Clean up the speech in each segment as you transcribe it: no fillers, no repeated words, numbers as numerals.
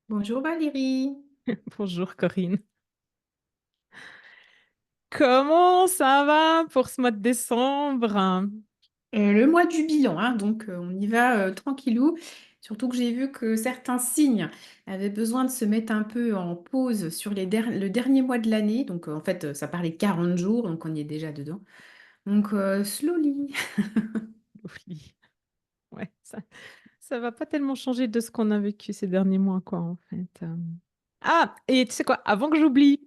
Bonjour Valérie. Bonjour Corinne. Comment ça va pour ce mois de décembre? Le mois du bilan, hein, donc on y va tranquillou. Surtout que j'ai vu que certains signes avaient besoin de se mettre un peu en pause sur le dernier mois de l'année. Donc en fait, ça parlait de 40 jours, donc on y est déjà dedans. Donc slowly. Oui, ouais, ça va pas tellement changer de ce qu'on a vécu ces derniers mois, quoi, en fait. Ah, et tu sais quoi, avant que j'oublie,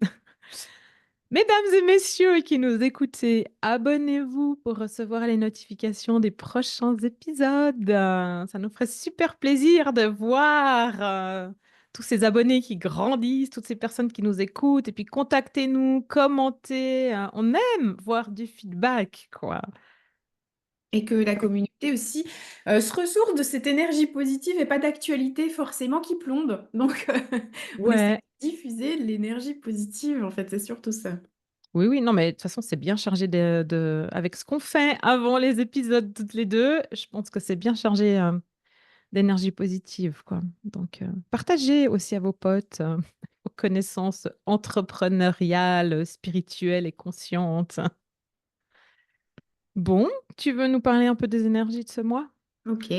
mesdames et messieurs qui nous écoutez, abonnez-vous pour recevoir les notifications des prochains épisodes. Ça nous ferait super plaisir de voir tous ces abonnés qui grandissent, toutes ces personnes qui nous écoutent. Et puis contactez-nous, commentez. On aime voir du feedback, quoi. Et que la communauté aussi se ressource de cette énergie positive et pas d'actualité forcément qui plombe. Donc on essaie Ouais. de diffuser de l'énergie positive, en fait, c'est surtout ça. Oui, oui, non, mais de toute façon, c'est bien chargé avec ce qu'on fait avant les épisodes toutes les deux. Je pense que c'est bien chargé. D'énergie positive, quoi. Donc, partagez aussi à vos potes vos connaissances entrepreneuriales, spirituelles et conscientes. Bon, tu veux nous parler un peu des énergies de ce mois? Ok.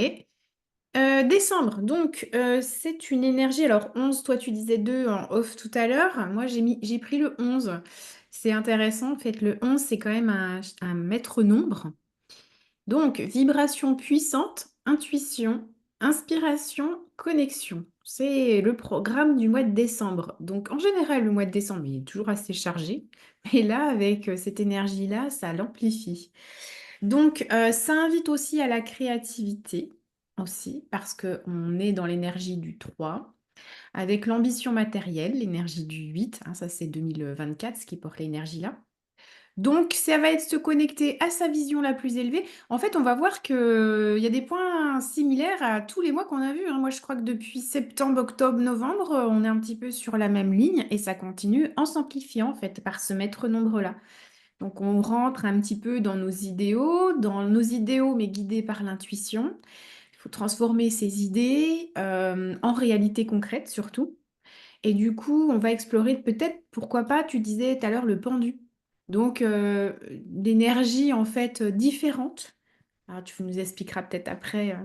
Décembre, donc c'est une énergie. Alors 11, toi tu disais 2 en off tout à l'heure. Moi j'ai pris le 11. C'est intéressant. En fait, le 11 c'est quand même un maître nombre. Donc vibration puissante, intuition, inspiration, connexion. C'est le programme du mois de décembre. Donc en général, le mois de décembre il est toujours assez chargé. Mais là, avec cette énergie-là, ça l'amplifie. Donc, ça invite aussi à la créativité, aussi, parce qu'on est dans l'énergie du 3 avec l'ambition matérielle, l'énergie du 8, hein, ça c'est 2024, ce qui porte l'énergie là. Donc, ça va être se connecter à sa vision la plus élevée. En fait, on va voir qu'il y a des points similaires à tous les mois qu'on a vus, hein. Moi, je crois que depuis septembre, octobre, novembre, on est un petit peu sur la même ligne et ça continue en s'amplifiant, en fait, par ce maître nombre-là. Donc on rentre un petit peu dans nos idéaux, mais guidés par l'intuition. Il faut transformer ces idées en réalité concrète surtout. Et du coup, on va explorer peut-être, pourquoi pas, tu disais tout à l'heure le pendu. Donc d'énergie en fait différente. Alors tu nous expliqueras peut-être après.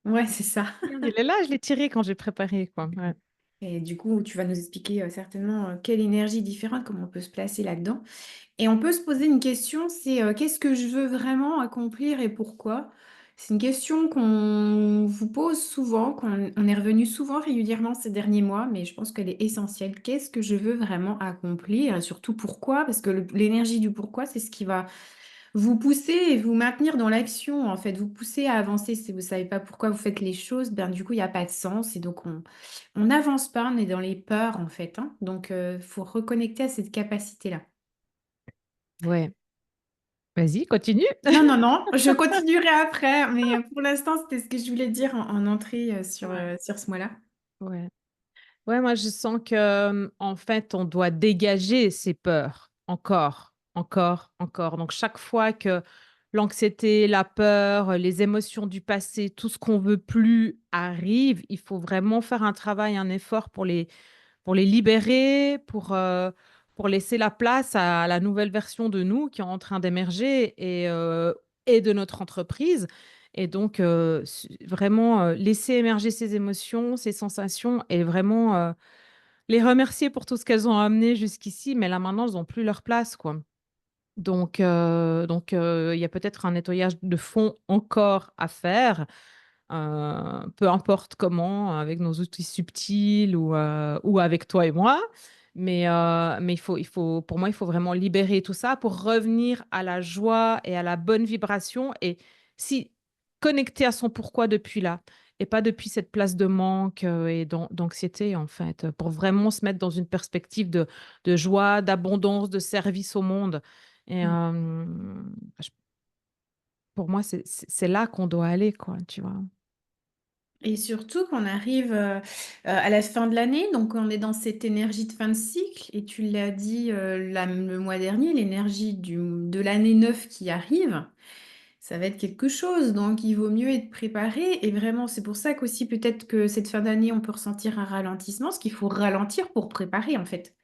Ouais, c'est ça. Regarde, il est là, je l'ai tiré quand j'ai préparé, quoi. Ouais. Et du coup, tu vas nous expliquer certainement quelle énergie différente, comment on peut se placer là-dedans. Et on peut se poser une question, c'est qu'est-ce que je veux vraiment accomplir et pourquoi? C'est une question qu'on vous pose souvent, qu'on on est revenu souvent régulièrement ces derniers mois, mais je pense qu'elle est essentielle. Qu'est-ce que je veux vraiment accomplir et surtout pourquoi? Parce que l'énergie du pourquoi, c'est ce qui va vous pousser et vous maintenir dans l'action, en fait, vous pousser à avancer. Si vous ne savez pas pourquoi vous faites les choses, ben, du coup, il n'y a pas de sens et donc on n'avance pas, on est dans les peurs, en fait, hein. Donc, il faut reconnecter à cette capacité-là. Ouais. Vas-y, continue. Non, non, non, je continuerai après, mais pour l'instant, c'était ce que je voulais dire en entrée Ouais. sur ce mois-là. Ouais. Ouais, moi, je sens que, en fait, on doit dégager ses peurs. Encore, encore, encore. Donc, chaque fois que l'anxiété, la peur, les émotions du passé, tout ce qu'on veut plus arrive, il faut vraiment faire un travail, un effort pour les libérer, pour laisser la place à la nouvelle version de nous qui est en train d'émerger et de notre entreprise. Et donc, vraiment laisser émerger ces émotions, ces sensations et vraiment les remercier pour tout ce qu'elles ont amené jusqu'ici. Mais là, maintenant, elles n'ont plus leur place, quoi. Donc, il y a peut-être un nettoyage de fond encore à faire, peu importe comment, avec nos outils subtils ou avec toi et moi. Mais pour moi, il faut vraiment libérer tout ça pour revenir à la joie et à la bonne vibration et si connecter à son pourquoi depuis là et pas depuis cette place de manque et d'anxiété, en fait, pour vraiment se mettre dans une perspective de joie, d'abondance, de service au monde. Et je- pour moi, c'est là qu'on doit aller, quoi, tu vois. Et surtout qu'on arrive à la fin de l'année, donc on est dans cette énergie de fin de cycle, et tu l'as dit le mois dernier, l'énergie de l'année 9 qui arrive. ça va être quelque chose. Donc, il vaut mieux être préparé. Et vraiment, c'est pour ça qu'aussi, peut-être que cette fin d'année, on peut ressentir un ralentissement, parce qu'il faut ralentir pour préparer, en fait.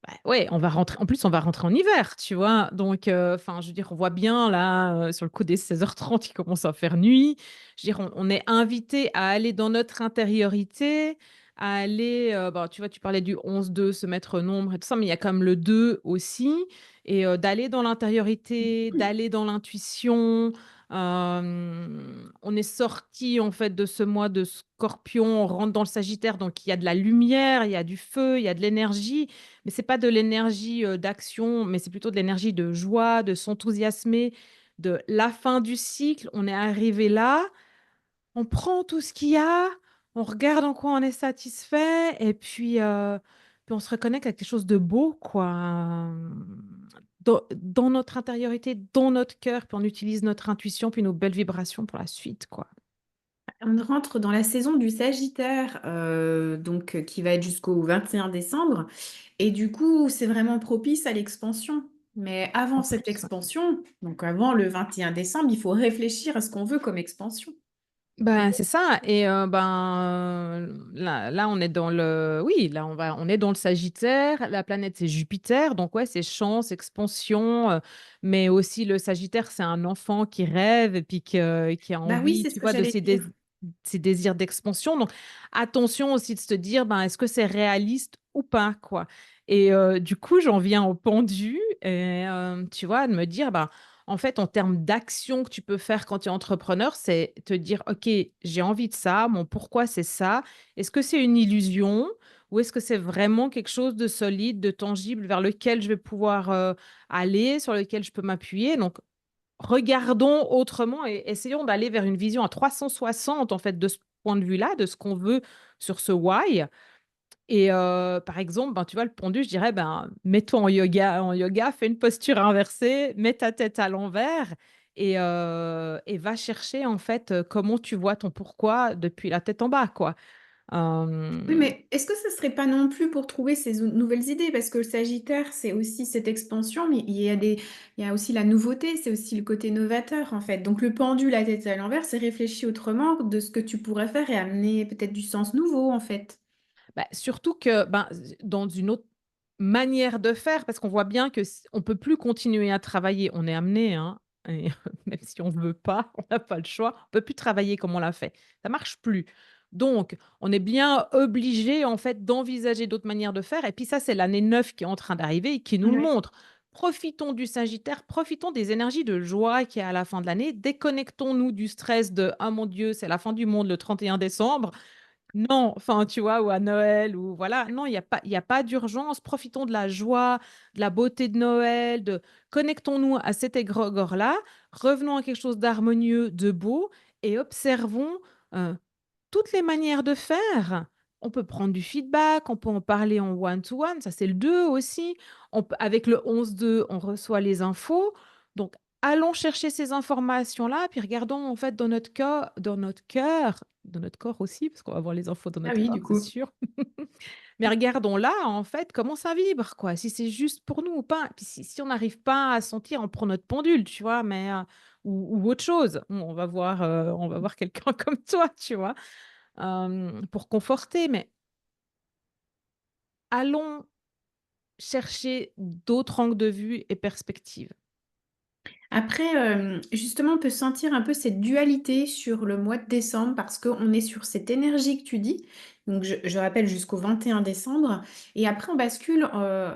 Bah, ouais, on va rentrer en plus, on va rentrer en hiver, tu vois? Donc enfin, je veux dire, on voit bien là, sur le coup des 16h30, il commence à faire nuit. Je veux dire, on est invité à aller dans notre intériorité, à aller, bah, tu vois, tu parlais du 11-2, se mettre nombre et tout ça, mais il y a quand même le 2 aussi et d'aller dans l'intériorité, d'aller dans l'intuition. On est sorti en fait de ce mois de Scorpion, on rentre dans le Sagittaire, donc il y a de la lumière, il y a du feu, il y a de l'énergie. Mais c'est pas de l'énergie, d'action, mais c'est plutôt de l'énergie de joie, de s'enthousiasmer, de la fin du cycle. On est arrivé là, on prend tout ce qu'il y a, on regarde en quoi on est satisfait et puis on se reconnecte avec quelque chose de beau, quoi, dans notre intériorité, dans notre cœur, puis on utilise notre intuition, puis nos belles vibrations pour la suite, quoi. On rentre dans la saison du Sagittaire, qui va être jusqu'au 21 décembre. Et du coup, c'est vraiment propice à l'expansion. Mais avant En cette plus. expansion, donc avant le 21 décembre, il faut réfléchir à ce qu'on veut comme expansion. Ben, c'est ça et là on est dans le oui, là on est dans le Sagittaire, la planète c'est Jupiter, donc ouais, c'est chance, expansion, mais aussi le Sagittaire, c'est un enfant qui rêve et puis qui a Bah oui, envie, c'est ce tu que vois, de j'allais dire. ses désirs d'expansion, donc attention aussi de se dire: «Ben, est-ce que c'est réaliste ou pas?» quoi et du coup, j'en viens au pendu et tu vois, de me dire: «Ben, en fait, en termes d'action que tu peux faire quand tu es entrepreneur, c'est te dire: «OK, j'ai envie de ça, mon pourquoi c'est ça. Est-ce que c'est une illusion ou est-ce que c'est vraiment quelque chose de solide, de tangible vers lequel je vais pouvoir, aller, sur lequel je peux m'appuyer?» donc regardons autrement et essayons d'aller vers une vision à 360 en fait de ce point de vue-là, de ce qu'on veut sur ce why et par exemple, ben, tu vois, le pendu, je dirais, ben, mets-toi en yoga, fais une posture inversée, mets ta tête à l'envers et va chercher, en fait, comment tu vois ton pourquoi depuis la tête en bas, quoi. Oui, Hem, mais est-ce que ce serait pas non plus pour trouver ces nouvelles idées? Parce que le Sagittaire, c'est aussi cette expansion, mais il y a aussi la nouveauté, c'est aussi le côté novateur, en fait. Donc le pendu, la tête à l'envers, c'est réfléchir autrement de ce que tu pourrais faire et amener peut-être du sens nouveau, en fait. Bah, surtout que, ben, dans une autre manière de faire, parce qu'on voit bien que on peut plus continuer à travailler. On est amené, hein, et même si on veut pas, on n'a pas le choix. On peut plus travailler comme on l'a fait. Ça marche plus. Donc, on est bien obligé, en fait, d'envisager d'autres manières de faire. Et puis ça, c'est l'année 9 qui est en train d'arriver et qui nous le Ouais. montre. Profitons du Sagittaire, profitons des énergies de joie qu'il y a à la fin de l'année. Déconnectons-nous du stress de ah mon Dieu, c'est la fin du monde le 31 décembre. Non, enfin, tu vois? Ou à Noël ou voilà. Non, il y a pas d'urgence. Profitons de la joie, de la beauté de Noël, de connectons-nous à cet égrégore-là, revenons à quelque chose d'harmonieux, de beau et observons, heu, toutes les manières de faire. On peut prendre du feedback, on peut en parler en one to one, ça c'est le 2 aussi. On peut avec le 11-2, on reçoit les infos. Donc allons chercher ces informations-là, puis regardons en fait dans notre corps aussi, parce qu'on va voir les infos dans Ah notre oui, corps, du c'est coup. sûr. Mais regardons là, en fait, comment ça vibre, quoi, si c'est juste pour nous ou pas. Puis si on n'arrive pas à sentir, on prend notre pendule, tu vois? Mais ou autre chose. On va voir quelqu'un comme toi, tu vois? Pour conforter, mais allons chercher d'autres angles de vue et perspectives. Après, justement, on peut sentir un peu cette dualité sur le mois de décembre parce qu'on est sur cette énergie que tu dis. Donc, je rappelle jusqu'au 21 décembre. Et après, on bascule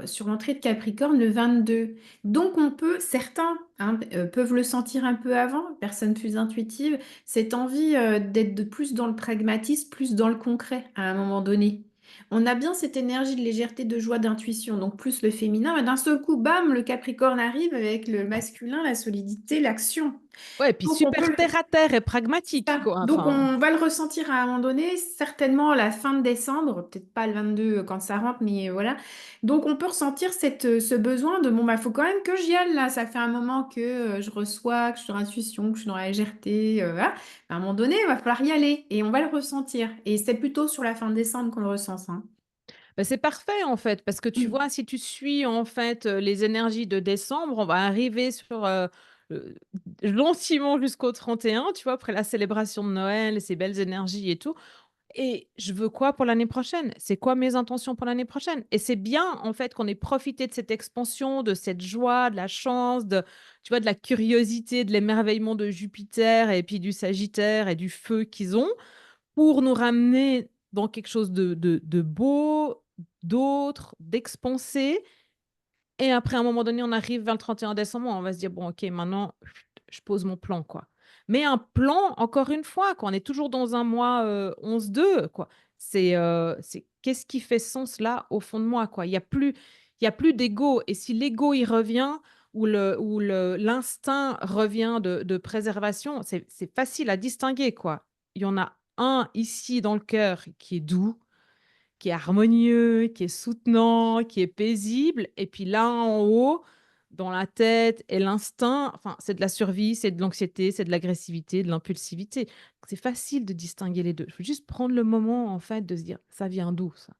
sur l'entrée de Capricorne le 22. Donc, certains hein, peuvent le sentir un peu avant, personnes plus intuitives, cette envie d'être de plus dans le pragmatisme, plus dans le concret à un moment donné. On a bien cette énergie de légèreté, de joie, d'intuition, donc plus le féminin, mais d'un seul coup, bam, le Capricorne arrive avec le masculin, la solidité, l'action. Ouais, et puis Donc on peut super terre à terre et pragmatique, ça. quoi, Donc enfin. on va le ressentir à un moment donné, certainement à la fin de décembre, peut-être pas le 22 quand ça rentre, mais voilà. Donc on peut ressentir ce besoin de bon bah faut quand même que j'y aille là, ça fait un moment que je reçois, que je suis dans l'intuition, que je suis dans la légèreté, voilà. À un moment donné, il va falloir y aller et on va le ressentir. Et c'est plutôt sur la fin de décembre qu'on le ressent ça, hein. Bah, c'est parfait, en fait, parce que tu vois, si tu suis, en fait, les énergies de décembre, on va arriver sur, euh, gentiment jusqu'au 31, tu vois, après la célébration de Noël, ces belles énergies et tout. Et je veux quoi pour l'année prochaine? C'est quoi mes intentions pour l'année prochaine? Et c'est bien, en fait, qu'on ait profité de cette expansion, de cette joie, de la chance, tu vois, de la curiosité, de l'émerveillement de Jupiter et puis du Sagittaire et du feu qu'ils ont pour nous ramener dans quelque chose de beau, d'autre, d'expansé. Et après, à un moment donné, on arrive vers le 31 décembre, on va se dire, bon, ok, maintenant, je pose mon plan, quoi. Mais un plan, encore une fois, quoi, on est toujours dans un mois 11-2, quoi. C'est qu'est-ce qui fait sens là au fond de moi, quoi. Il y a plus d'ego. Et si l'ego, il revient, l'instinct revient de préservation, c'est facile à distinguer, quoi. Il y en a un ici dans le cœur qui est doux, qui est harmonieux, qui est soutenant, qui est paisible. Et puis là en haut, dans la tête et l'instinct, enfin, c'est de la survie, c'est de l'anxiété, c'est de l'agressivité, de l'impulsivité. C'est facile de distinguer les deux. Il faut juste prendre le moment, en fait, de se dire, ça vient d'où, ça?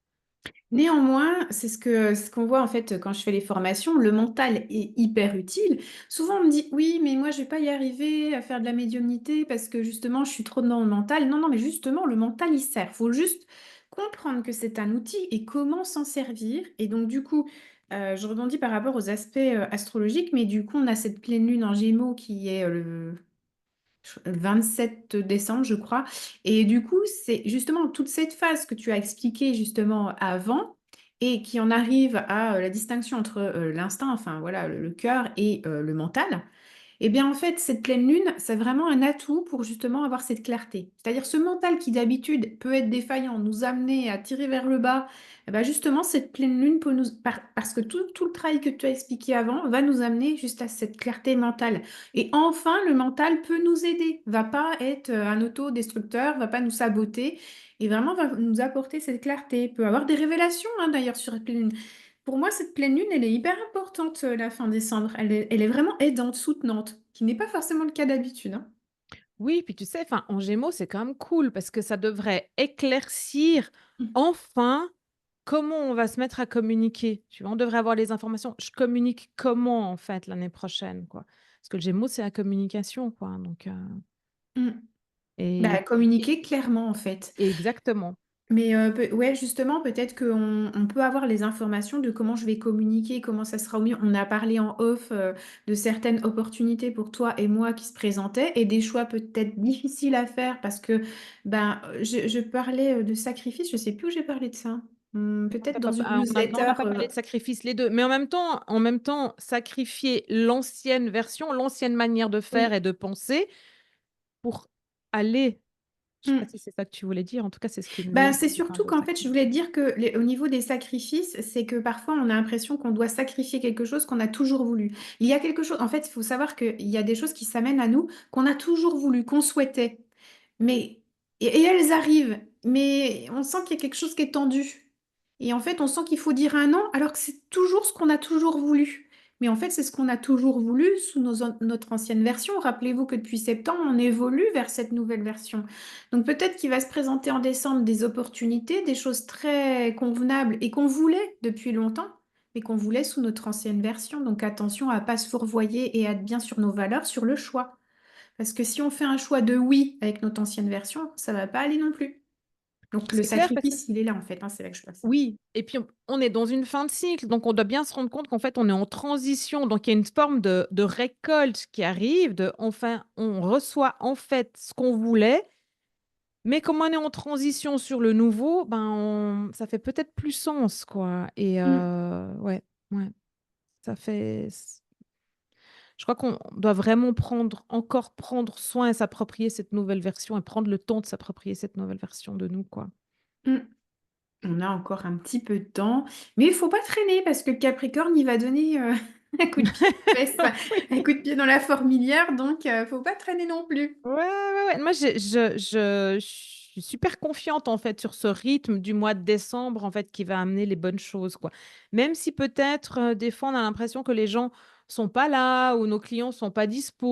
Néanmoins, c'est ce qu'on voit en fait quand je fais les formations, le mental est hyper utile. Souvent on me dit oui, mais moi je vais pas y arriver à faire de la médiumnité parce que justement je suis trop dans le mental. Non, non, mais justement le mental il sert. Faut juste comprendre que c'est un outil et comment s'en servir. Et donc du coup, je rebondis par rapport aux aspects astrologiques, mais du coup on a cette pleine lune en Gémeaux qui est le 27 décembre, je crois. Et du coup, c'est justement toute cette phase que tu as expliquée justement avant et qui en arrive à la distinction entre l'instinct, enfin voilà, le cœur et le mental. Eh bien, en fait, cette pleine lune, c'est vraiment un atout pour justement avoir cette clarté. C'est-à-dire ce mental qui d'habitude peut être défaillant, nous amener à tirer vers le bas, eh ben justement, cette pleine lune peut nous... parce que tout le travail que tu as expliqué avant va nous amener juste à cette clarté mentale. Et enfin, le mental peut nous aider, va pas être un autodestructeur, va pas nous saboter, et vraiment va nous apporter cette clarté. Peut avoir des révélations, hein, d'ailleurs, sur la pleine lune. Pour moi, cette pleine lune, elle est hyper importante la fin décembre. Elle est vraiment aidante, soutenante, qui n'est pas forcément le cas d'habitude, hein. Oui, puis tu sais, enfin, en Gémeaux, c'est quand même cool parce que ça devrait éclaircir Mm. enfin comment on va se mettre à communiquer. Tu vois, on devrait avoir les informations. Je communique comment, en fait, l'année prochaine, quoi. Parce que le Gémeaux, c'est la communication, quoi. Donc, Mm. et, Bah, communiquer clairement, en fait. exactement. Mais ouais, justement, peut-être qu'on peut avoir les informations de comment je vais communiquer, comment ça sera au mieux. On a parlé en off de certaines opportunités pour toi et moi qui se présentaient et des choix peut-être difficiles à faire parce que ben, je parlais de sacrifice, je sais plus où j'ai parlé de ça. Peut-être dans une Non, on newsletter. n'a pas parlé de sacrifice, les deux. Mais en même temps, sacrifier l'ancienne version, l'ancienne manière de faire Oui. et de penser pour aller. Je sais pas Mm. si c'est ça que tu voulais dire. En tout cas, c'est ce qui me Ben, vient c'est quand tu parles surtout de qu'en fait, je sacrifice. voulais dire que au niveau des sacrifices, c'est que parfois on a l'impression qu'on doit sacrifier quelque chose qu'on a toujours voulu. Il y a quelque chose, en fait, il faut savoir qu'il y a des choses qui s'amènent à nous qu'on a toujours voulu, qu'on souhaitait. Mais, et elles arrivent, mais on sent qu'il y a quelque chose qui est tendu. Et en fait, on sent qu'il faut dire un non, alors que c'est toujours ce qu'on a toujours voulu. Mais en fait, c'est ce qu'on a toujours voulu sous notre ancienne version. Rappelez-vous que depuis septembre, on évolue vers cette nouvelle version. Donc peut-être qu'il va se présenter en décembre des opportunités, des choses très convenables et qu'on voulait depuis longtemps, mais qu'on voulait sous notre ancienne version. Donc attention à ne pas se fourvoyer et à être bien sur nos valeurs, sur le choix. Parce que si on fait un choix de oui avec notre ancienne version, ça va pas aller non plus. Donc le C'est clair parce que sacrifice, il est là en fait, hein, c'est là que je passe. oui, et puis on est dans une fin de cycle, donc on doit bien se rendre compte qu'en fait on est en transition, donc il y a une forme de récolte qui arrive, enfin on reçoit en fait ce qu'on voulait, mais comme on est en transition sur le nouveau, ça fait peut-être plus sens quoi. Et Mm, ouais, ouais, ça fait. Je crois qu'on doit vraiment prendre soin et s'approprier cette nouvelle version et prendre le temps de s'approprier cette nouvelle version de nous quoi. mm. On a encore un petit peu de temps, mais il faut pas traîner parce que le Capricorne, il va donner un coup de pied aux fesses, un Oui. coup de pied dans la fourmilière, donc faut pas traîner non plus. Ouais, ouais, ouais. Moi, je suis super confiante en fait sur ce rythme du mois de décembre en fait qui va amener les bonnes choses quoi. Même si peut-être des fois on a l'impression que les gens sont pas là ou nos clients sont pas dispo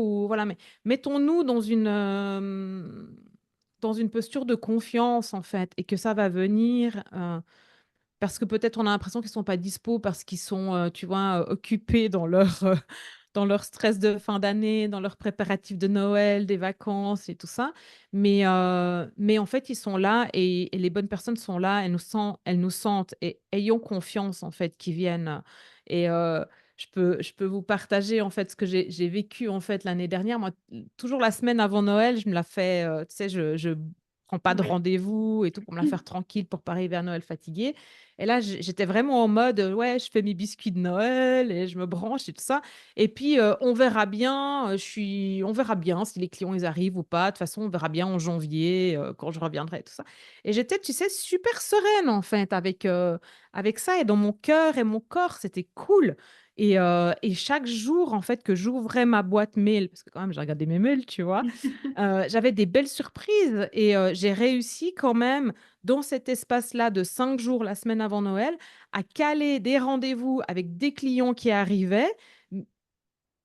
ou voilà, mais mettons-nous dans une posture de confiance en fait et que ça va venir parce que peut-être on a l'impression qu'ils sont pas dispo parce qu'ils sont tu vois occupés dans leur dans leur stress de fin d'année, dans leurs préparatifs de Noël, des vacances et tout ça. Mais en fait, ils sont là et les bonnes personnes sont là, elles nous sentent et ayons confiance en fait qu'ils viennent. Et je peux vous partager en fait ce que j'ai vécu en fait l'année dernière. Moi, toujours la semaine avant Noël, je me la fais, tu sais, je prends pas de Ouais. rendez-vous et tout pour me la faire tranquille pour pas arriver à Noël fatiguée. Et là, j'étais vraiment en mode, ouais, je fais mes biscuits de Noël et je me branche et tout ça. Et puis, on verra bien, on verra bien si les clients ils arrivent ou pas. De toute façon, on verra bien en janvier, quand je reviendrai et tout ça. Et j'étais, tu sais, super sereine en fait avec ça et dans mon cœur et mon corps, c'était cool. Et chaque jour en fait que j'ouvrais ma boîte mail, parce que quand même j'ai regardé mes mails, tu vois? J'avais des belles surprises et j'ai réussi quand même dans cet espace-là de 5 jours la semaine avant Noël à caler des rendez-vous avec des clients qui arrivaient, mmh,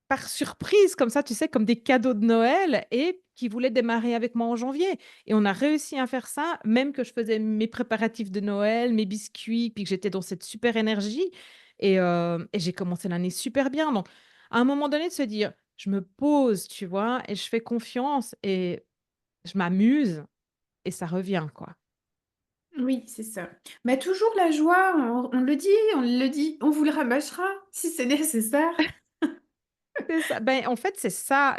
par surprise comme ça, tu sais, comme des cadeaux de Noël et qui voulaient démarrer avec moi en janvier. Et on a réussi à faire ça, même que je faisais mes préparatifs de Noël, mes biscuits, puis que j'étais dans cette super énergie et j'ai commencé l'année super bien. Donc à un moment donné de se dire: «Je me pose», tu vois? Et je fais confiance et je m'amuse et ça revient, quoi. Oui, c'est ça. Mais toujours la joie, on le dit, on vous le rabâchera si c'est nécessaire. C'est ça. Ben, en fait, c'est ça.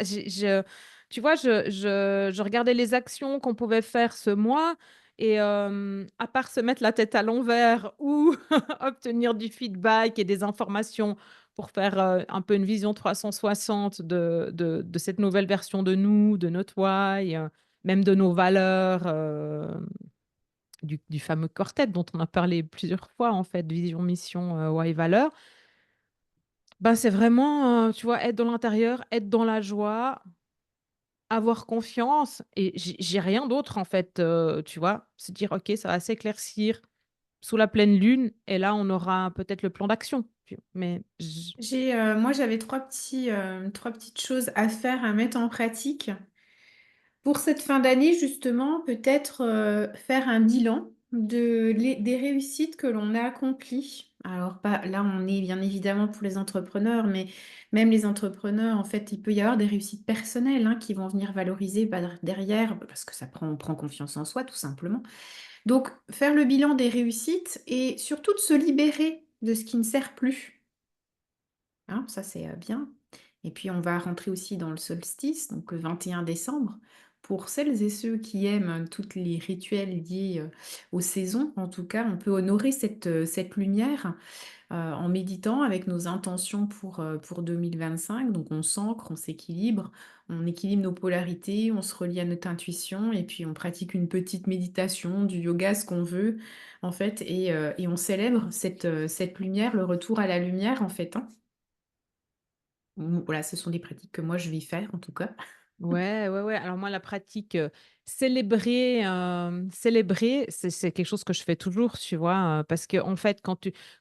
Tu vois, je regardais les actions qu'on pouvait faire ce mois et à part se mettre la tête à l'envers ou obtenir du feedback et des informations pour faire, un peu une vision 360 de cette nouvelle version de nous, de notre why, même de nos valeurs, du fameux quartet dont on a parlé plusieurs fois, en fait, vision, mission, why, valeurs. Ben, c'est vraiment, tu vois, être dans l'intérieur, être dans la joie, avoir confiance et j'ai rien d'autre en fait, tu vois? Se dire: «OK, ça va s'éclaircir sous la pleine lune et là, on aura peut-être le plan d'action». Tu mais j Moi, j'avais 3 petites choses à faire, à mettre en pratique. Pour cette fin d'année, justement, peut-être, faire un bilan des réussites que l'on a accomplies. Alors pas là, on est bien évidemment pour les entrepreneurs, mais même les entrepreneurs, en fait, il peut y avoir des réussites personnelles, hein, qui vont venir valoriser, bah, derrière, bah, parce que on prend confiance en soi, tout simplement. Donc faire le bilan des réussites et surtout de se libérer de ce qui ne sert plus. Hein, ça c'est, bien et puis on va rentrer aussi dans le solstice, donc le 21 décembre. Pour celles et ceux qui aiment toutes les rituels liés, aux saisons, en tout cas, on peut honorer cette lumière, en méditant avec nos intentions pour 2025. Donc on s'ancre, on s'équilibre, on équilibre nos polarités, on se relie à notre intuition et puis on pratique une petite méditation, du yoga, ce qu'on veut, en fait et on célèbre cette lumière, le retour à la lumière, en fait, hein. Voilà, ce sont des pratiques que moi je vais faire en tout cas. ouais, ouais, ouais. Alors moi, la pratique, célébrer, c'est quelque chose que je fais toujours, tu vois? Parce que en fait, que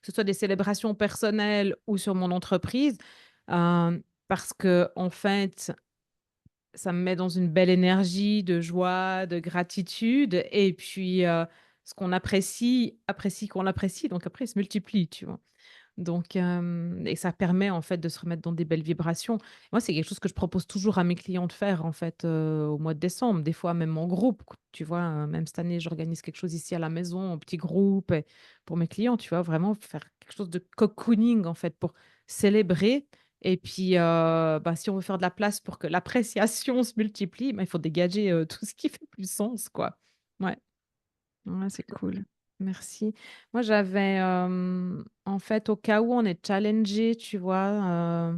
ce soit des célébrations personnelles ou sur mon entreprise, parce que en fait ça me met dans une belle énergie de joie, de gratitude et puis, ce qu'on apprécie qu'on l'apprécie, donc après il se multiplie, tu vois? Donc et ça permet en fait de se remettre dans des belles vibrations. Moi, c'est quelque chose que je propose toujours à mes clients de faire en fait, au mois de décembre, des fois même en groupe, tu vois? Même cette année, j'organise quelque chose ici à la maison en petit groupe et pour mes clients, tu vois? Vraiment faire quelque chose de cocooning en fait pour célébrer et puis, bah, si on veut faire de la place pour que l'appréciation se multiplie, bah, il faut dégager, tout ce qui fait plus sens, quoi. Ouais. Ouais, c'est cool. Merci. Moi, j'avais, en fait, au cas où on est challengé, tu vois,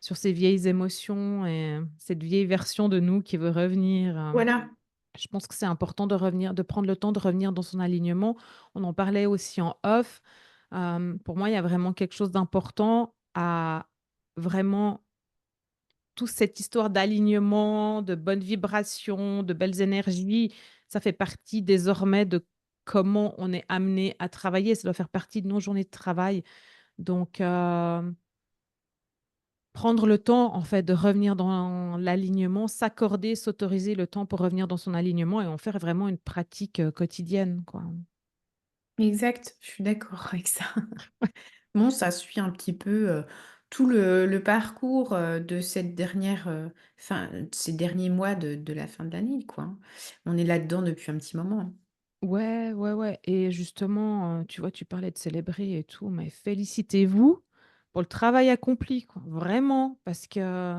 sur ces vieilles émotions et cette vieille version de nous qui veut revenir, Voilà, je pense que c'est important de revenir, de prendre le temps de revenir dans son alignement. On en parlait aussi en off. Pour moi, il y a vraiment quelque chose d'important à vraiment toute cette histoire d'alignement, de bonnes vibrations, de belles énergies, ça fait partie désormais de comment on est amené à travailler. Ça doit faire partie de nos journées de travail. Donc, prendre le temps, en fait, de revenir dans l'alignement, s'accorder, s'autoriser le temps pour revenir dans son alignement et en faire vraiment une pratique, quotidienne, quoi. exact, je suis d'accord avec ça. Bon, ça suit un petit peu, tout le parcours de cette dernière, fin, ces derniers mois de la fin de l'année, quoi, hein. On est là-dedans depuis un petit moment, hein. Ouais, ouais, ouais. Et justement, tu vois, tu parlais de célébrer et tout, mais félicitez-vous pour le travail accompli, quoi. Vraiment, parce que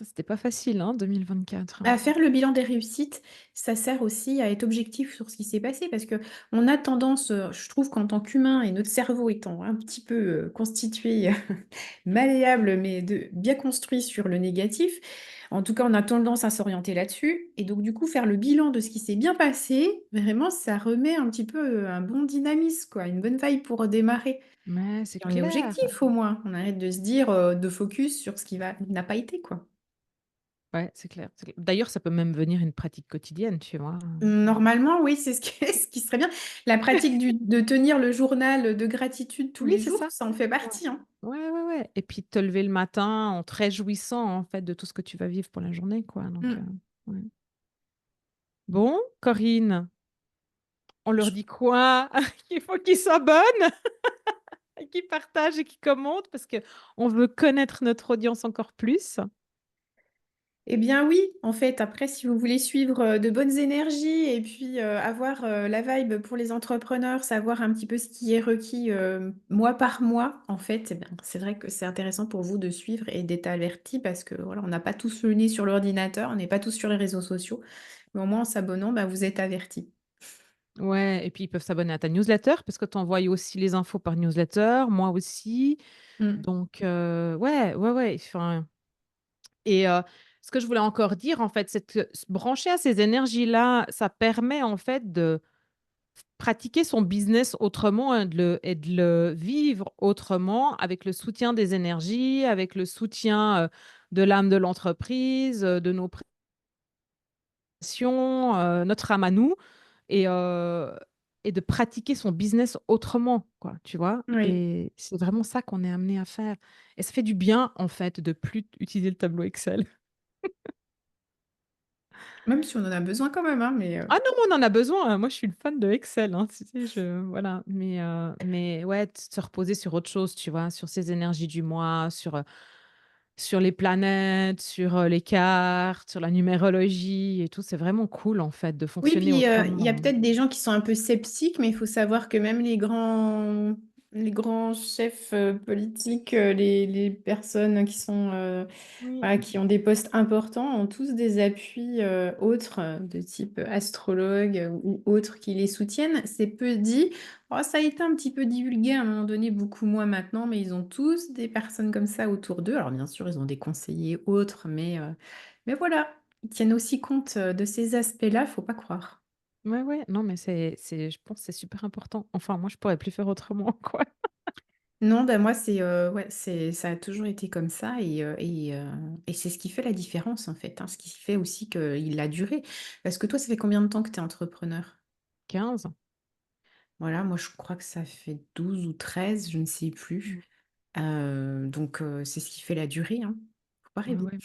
c'était pas facile, hein, 2024. Bah, faire le bilan des réussites, ça sert aussi à être objectif sur ce qui s'est passé parce que on a tendance, je trouve qu'en tant qu'humain et notre cerveau étant un petit peu constitué, malléable, mais bien construit sur le négatif, en tout cas, on a tendance à s'orienter là-dessus. Et donc, du coup, faire le bilan de ce qui s'est bien passé, vraiment, ça remet un petit peu un bon dynamisme, quoi, une bonne vibe pour redémarrer. Mais c'est Et on est clair. objectif au moins. On arrête de se dire, de focus sur ce qui n'a pas été, quoi. Ouais, c'est clair, c'est clair. D'ailleurs, ça peut même venir une pratique quotidienne, tu vois? Normalement, oui, c'est ce qui, ce qui serait bien. La pratique de tenir le journal de gratitude tous Oui, les c'est jours, ça. ça en fait Ouais. partie, hein. Ouais, ouais, ouais. Et puis te lever le matin en te réjouissant, en fait, de tout ce que tu vas vivre pour la journée, quoi. Donc, Mm. ouais. Bon, Corinne, on leur dit quoi? Qu'il faut qu'ils s'abonnent, et qu'ils partagent et qu'ils commentent parce que on veut connaître notre audience encore plus. Eh bien oui, en fait, après, si vous voulez suivre de bonnes énergies et puis avoir la vibe pour les entrepreneurs, savoir un petit peu ce qui est requis mois par mois, en fait, eh bien, c'est vrai que c'est intéressant pour vous de suivre et d'être averti parce que voilà, on n'a pas tous le nez sur l'ordinateur, on n'est pas tous sur les réseaux sociaux, mais au moins en s'abonnant, bah, vous êtes avertis. Ouais, et puis ils peuvent s'abonner à ta newsletter parce que tu envoies aussi les infos par newsletter, moi aussi. Mm. Donc, ouais, ouais, ouais. Enfin, et ce que je voulais encore dire, en fait, c'est que se brancher à ces énergies-là, ça permet, en fait, de pratiquer son business autrement et de le vivre autrement avec le soutien des énergies, avec le soutien, de l'âme de l'entreprise, de nos pressions, notre âme à nous et heu et de pratiquer son business autrement, quoi, tu vois? Oui, Et c'est vraiment ça qu'on est amené à faire et ça fait du bien, en fait, de plus utiliser le tableau Excel. même si on en a besoin quand même, hein, mais Ah non, mais on en a besoin, moi je suis une fan de Excel, hein, tu sais, je voilà, mais ouais, de se reposer sur autre chose, tu vois? Sur ces énergies du mois, sur les planètes, sur, les cartes, sur la numérologie et tout, c'est vraiment cool, en fait, de oui, fonctionner puis il y a autrement, hein. peut-être des gens qui sont un peu sceptiques, mais il faut savoir que même les grands chefs politiques, les personnes qui sont, Oui. voilà, qui ont des postes importants, ont tous des appuis autres, de type astrologue ou autres qui les soutiennent. C'est peu dit. Oh, ça a été un petit peu divulgué à un moment donné, beaucoup moins maintenant, mais ils ont tous des personnes comme ça autour d'eux. Alors bien sûr, ils ont des conseillers autres, mais voilà. Ils tiennent aussi compte de ces aspects-là, faut pas croire. Ouais, ouais, non, mais c'est je pense que c'est super important. Enfin, moi, je pourrais plus faire autrement, quoi. Non, ben moi, ouais, ça a toujours été comme ça et c'est ce qui fait la différence, en fait, hein, ce qui fait aussi qu'il a duré. Parce que toi, ça fait combien de temps que tu es entrepreneur? 15. Voilà, moi, je crois que ça fait 12 ou 13, je ne sais Mmh. plus. Donc, c'est ce qui fait la durée, hein. Faut pas Ouais, rêver. ouais.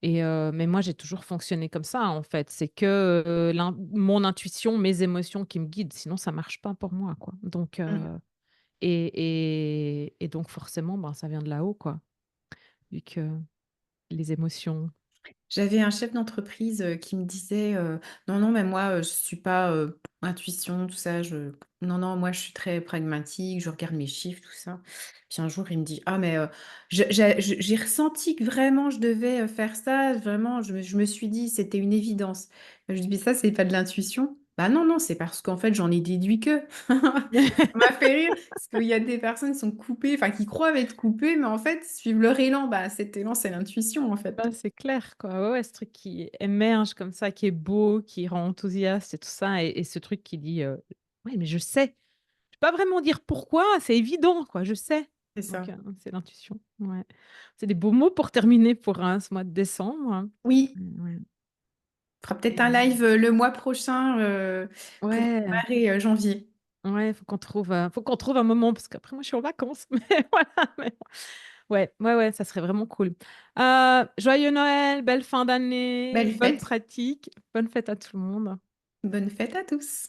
Et mais moi, j'ai toujours fonctionné comme ça, en fait. C'est que, mon intuition, mes émotions qui me guident, sinon ça marche pas pour moi, quoi. Donc Mm. et donc forcément, ben, ça vient de là-haut, quoi, vu que les émotions J'avais un chef d'entreprise qui me disait non, non, mais moi, je suis pas intuition, tout ça. Non, non, moi, je suis très pragmatique, je regarde mes chiffres, tout ça. Puis un jour, il me dit, ah, mais j'ai ressenti que vraiment, je devais faire ça. Vraiment, je me suis dit, c'était une évidence. Je dis, mais ça, c'est pas de l'intuition. Bah non, non, c'est parce qu'en fait, j'en ai déduit que. Ça m'a fait rire, parce qu'il y a des personnes qui sont coupées, enfin, qui croient être coupées, mais en fait, suivent leur élan. Bah, cet élan, c'est l'intuition, en fait. bah, c'est clair, quoi. Ouais, ouais, ce truc qui émerge comme ça, qui est beau, qui rend enthousiaste et tout ça et ce truc qui dit, «Ouais, mais je sais». Je peux pas vraiment dire pourquoi, c'est évident, quoi, je sais. C'est Donc ça. c'est l'intuition, ouais. C'est des beaux mots pour terminer pour, ce mois de décembre, hein. Oui, Ouais on fera peut-être et un live le mois prochain pour ouais, démarrer janvier. ouais, faut qu'on trouve un moment parce qu'après moi je suis en vacances, mais voilà, mais ouais, ouais, ouais, ça serait vraiment cool. Joyeux Noël, belle fin d'année, Belle bonne fête. pratique, bonne fête à tout le monde. Bonne fête à tous.